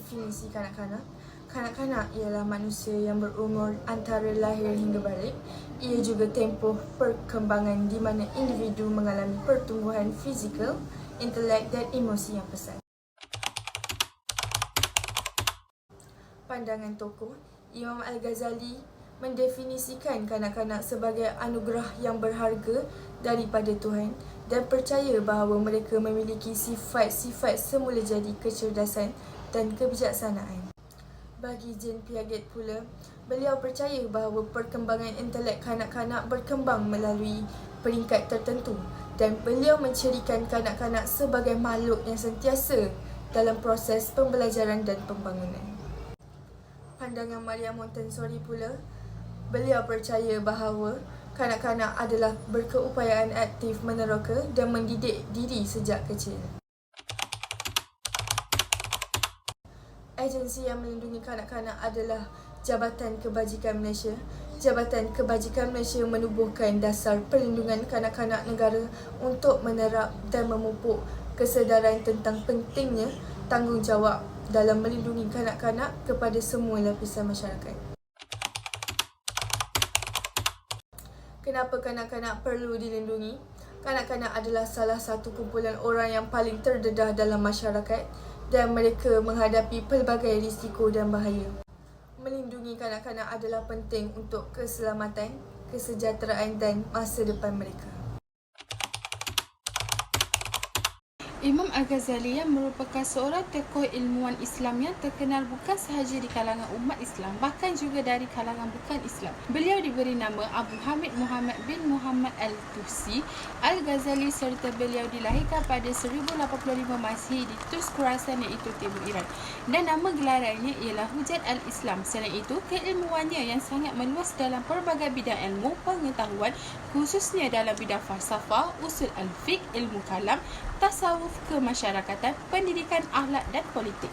definisi kanak-kanak. Kanak-kanak ialah manusia yang berumur antara lahir hingga balik. Ia juga tempoh perkembangan di mana individu mengalami pertumbuhan fizikal, intelek dan emosi yang pesat. Pandangan tokoh, Imam Al-Ghazali mendefinisikan kanak-kanak sebagai anugerah yang berharga daripada Tuhan dan percaya bahawa mereka memiliki sifat-sifat semula jadi kecerdasan dan kebijaksanaan. Bagi Jean Piaget pula, beliau percaya bahawa perkembangan intelek kanak-kanak berkembang melalui peringkat tertentu dan beliau mencirikan kanak-kanak sebagai makhluk yang sentiasa dalam proses pembelajaran dan pembangunan. Pandangan Maria Montessori pula, beliau percaya bahawa kanak-kanak adalah berkeupayaan aktif meneroka dan mendidik diri sejak kecil. Agensi yang melindungi kanak-kanak adalah Jabatan Kebajikan Malaysia. Jabatan Kebajikan Malaysia menubuhkan dasar perlindungan kanak-kanak negara untuk menerap dan memupuk kesedaran tentang pentingnya tanggungjawab dalam melindungi kanak-kanak kepada semua lapisan masyarakat. Kenapa kanak-kanak perlu dilindungi? Kanak-kanak adalah salah satu kumpulan orang yang paling terdedah dalam masyarakat dan mereka menghadapi pelbagai risiko dan bahaya. Melindungi kanak-kanak adalah penting untuk keselamatan, kesejahteraan dan masa depan mereka. Imam Al-Ghazali yang merupakan seorang tokoh ilmuwan Islam yang terkenal bukan sahaja di kalangan umat Islam, bahkan juga dari kalangan bukan Islam. Beliau diberi nama Abu Hamid Muhammad bin Muhammad Al-Tusi Al-Ghazali serta beliau dilahirkan pada 1085 Masihi di Tus Khurasan iaitu Timur Iran. Dan nama gelarannya ialah Hujjat Al-Islam. Selain itu, keilmuannya yang sangat meluas dalam pelbagai bidang ilmu pengetahuan, khususnya dalam bidang falsafah, usul al-fiqh, ilmu kalam, tasawuf, kemasyarakatan, pendidikan, akhlak dan politik.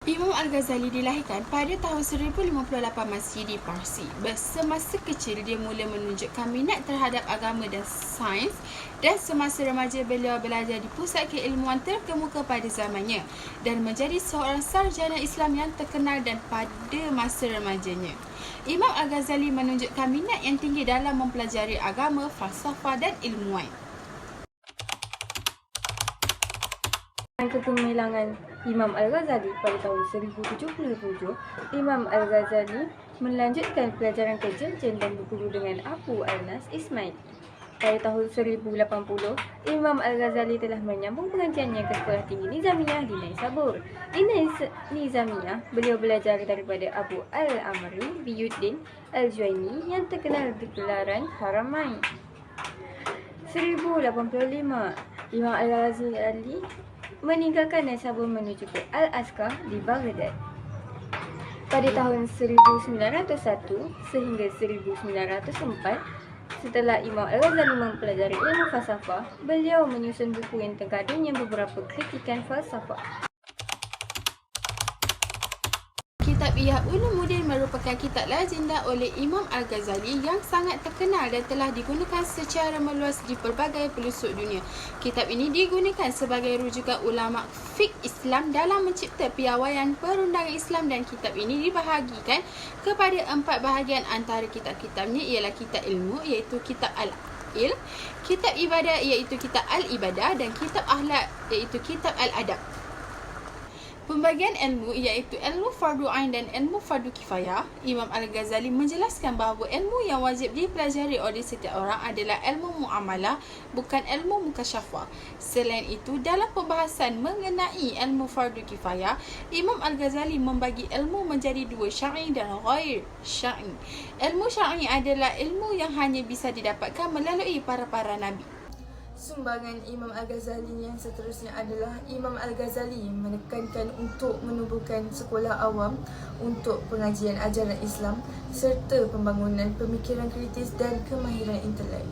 Imam Al-Ghazali dilahirkan pada tahun 1058 Masihi di Parsi. Semasa kecil dia mula menunjukkan minat terhadap agama dan sains dan semasa remaja beliau belajar di pusat keilmuan terkemuka pada zamannya dan menjadi seorang sarjana Islam yang terkenal dan pada masa remajanya. Imam Al-Ghazali menunjukkan minat yang tinggi dalam mempelajari agama, falsafah dan ilmuwan. Kegemilangan Imam Al-Ghazali pada tahun 1077, Imam Al-Ghazali melanjutkan pelajaran ke Jerjen dan berguru dengan Abu Al-Nas Ismail. Pada tahun 1080, Imam Al-Ghazali telah menyambung pengajiannya ke Sekolah Tinggi Nizamiyah di Naisabur. Di Nizamiyah, beliau belajar daripada Abu Al-Amri Biyuddin Al-Juwaini yang terkenal di gelaran Haramain. 1085, Imam Al-Ghazali meninggalkan Naisabur menuju ke Al-Azkar di Baghdad. Pada tahun 1901 sehingga 1904, setelah Imam Al-Ghazali mempelajari ilmu falsafah, beliau menyusun buku yang terkandungnya beberapa kritikan falsafah. Kitab Ihya Ulumuddin merupakan kitab legenda oleh Imam Al-Ghazali yang sangat terkenal dan telah digunakan secara meluas di pelbagai pelosok dunia. Kitab ini digunakan sebagai rujukan ulama fiqh Islam dalam mencipta piawaian perundangan Islam dan kitab ini dibahagikan kepada 4 bahagian. Antara kitab-kitabnya ialah kitab ilmu iaitu kitab Al-Ilm, kitab ibadah iaitu kitab Al-Ibadah dan kitab akhlak iaitu kitab Al-Adab. Pembagian ilmu iaitu ilmu fardu ain dan ilmu fardu kifayah. Imam Al-Ghazali menjelaskan bahawa ilmu yang wajib dipelajari oleh setiap orang adalah ilmu muamalah, bukan ilmu mukasyafah. Selain itu, dalam pembahasan mengenai ilmu fardu kifayah, Imam Al-Ghazali membagi ilmu menjadi 2, syar'i dan ghair syar'i. Ilmu syar'i adalah ilmu yang hanya bisa didapatkan melalui para nabi. Sumbangan Imam Al-Ghazali yang seterusnya adalah Imam Al-Ghazali menekankan untuk menubuhkan sekolah awam untuk pengajian ajaran Islam serta pembangunan pemikiran kritis dan kemahiran intelek.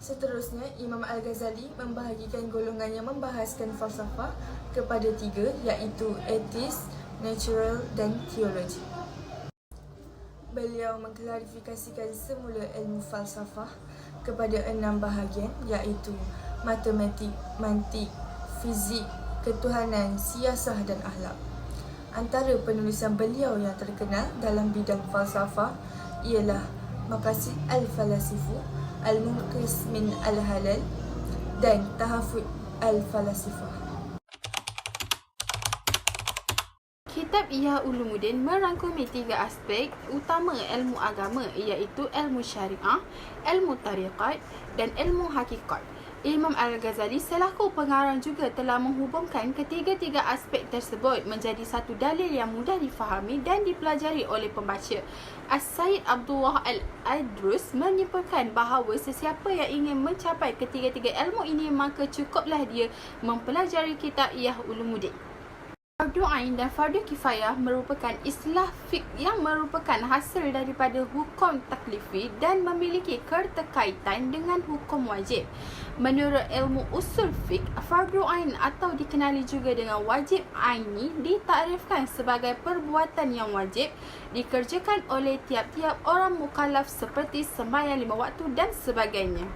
Seterusnya, Imam Al-Ghazali membahagikan golongan yang membahaskan falsafah kepada 3 iaitu etis, natural dan teologi. Beliau mengklarifikasikan semula ilmu falsafah kepada 6 bahagian iaitu matematik, mantik, fizik, ketuhanan, siasah dan akhlak. Antara penulisan beliau yang terkenal dalam bidang falsafah ialah Maqasid al-Falasifu, Al-Munqis min al-Halal dan Tahafut al-Falasifah. Kitab Ihya Ulumuddin merangkumi 3 aspek utama ilmu agama iaitu ilmu syariah, ilmu tariqat dan ilmu hakikat. Imam Al-Ghazali selaku pengarang juga telah menghubungkan ketiga-tiga aspek tersebut menjadi satu dalil yang mudah difahami dan dipelajari oleh pembaca. As-Sayyid Abdullah Al-Adrus menyimpulkan bahawa sesiapa yang ingin mencapai ketiga-tiga ilmu ini maka cukuplah dia mempelajari kitab Ihya Ulumuddin. Fardu Ain dan Fardu Kifayah merupakan istilah fiqh yang merupakan hasil daripada hukum taklifi dan memiliki keterkaitan dengan hukum wajib. Menurut ilmu usul fiqh, Fardu Ain atau dikenali juga dengan wajib aini ditakrifkan sebagai perbuatan yang wajib dikerjakan oleh tiap-tiap orang mukallaf seperti sembahyang 5 waktu dan sebagainya.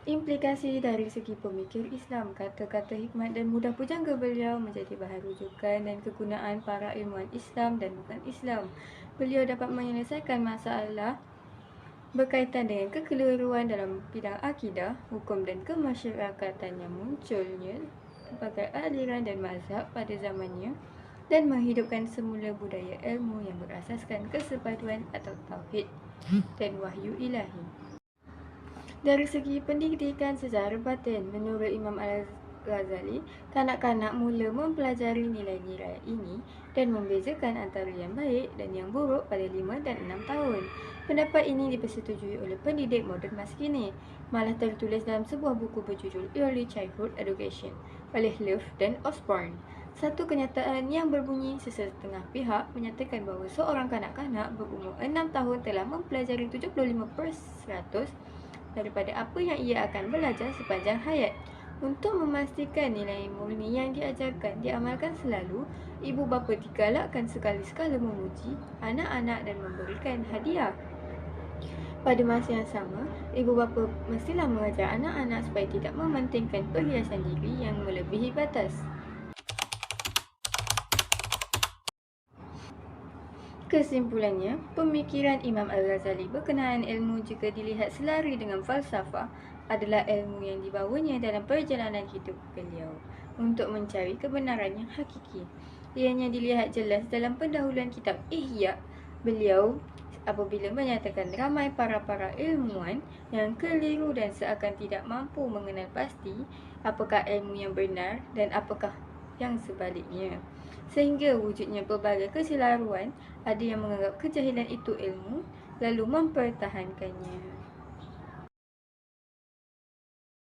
Implikasi dari segi pemikir Islam, kata-kata hikmat dan mudah pujangga beliau menjadi bahan rujukan dan kegunaan para ilmuwan Islam dan bukan Islam. Beliau dapat menyelesaikan masalah berkaitan dengan kekeliruan dalam bidang akidah, hukum dan kemasyarakatan yang munculnya berbagai aliran dan mazhab pada zamannya dan menghidupkan semula budaya ilmu yang berasaskan kesepaduan atau tauhid dan wahyu ilahi. Dari segi pendidikan secara batin, menurut Imam Al-Ghazali, kanak-kanak mula mempelajari nilai-nilai ini dan membezakan antara yang baik dan yang buruk pada 5 dan 6 tahun. Pendapat ini dipersetujui oleh pendidik moden masa kini, malah tertulis dalam sebuah buku berjudul Early Childhood Education oleh Leaf dan Osborne. Satu kenyataan yang berbunyi sesetengah pihak menyatakan bahawa seorang kanak-kanak berumur 6 tahun telah mempelajari 75% daripada apa yang ia akan belajar sepanjang hayat. Untuk memastikan nilai murni yang diajarkan diamalkan selalu, ibu bapa digalakkan sekali-sekala memuji anak-anak dan memberikan hadiah. Pada masa yang sama, ibu bapa mestilah mengajar anak-anak supaya tidak mementingkan perhiasan diri yang melebihi batas. Kesimpulannya, pemikiran Imam Al-Ghazali berkenaan ilmu jika dilihat selari dengan falsafah adalah ilmu yang dibawanya dalam perjalanan hidup beliau untuk mencari kebenaran yang hakiki. Ianya dilihat jelas dalam pendahuluan kitab Ihya beliau apabila menyatakan ramai para ilmuwan yang keliru dan seakan tidak mampu mengenal pasti apakah ilmu yang benar dan apakah yang sebaliknya. Sehingga wujudnya pelbagai kesilaruan, ada yang menganggap kejahilan itu ilmu lalu mempertahankannya.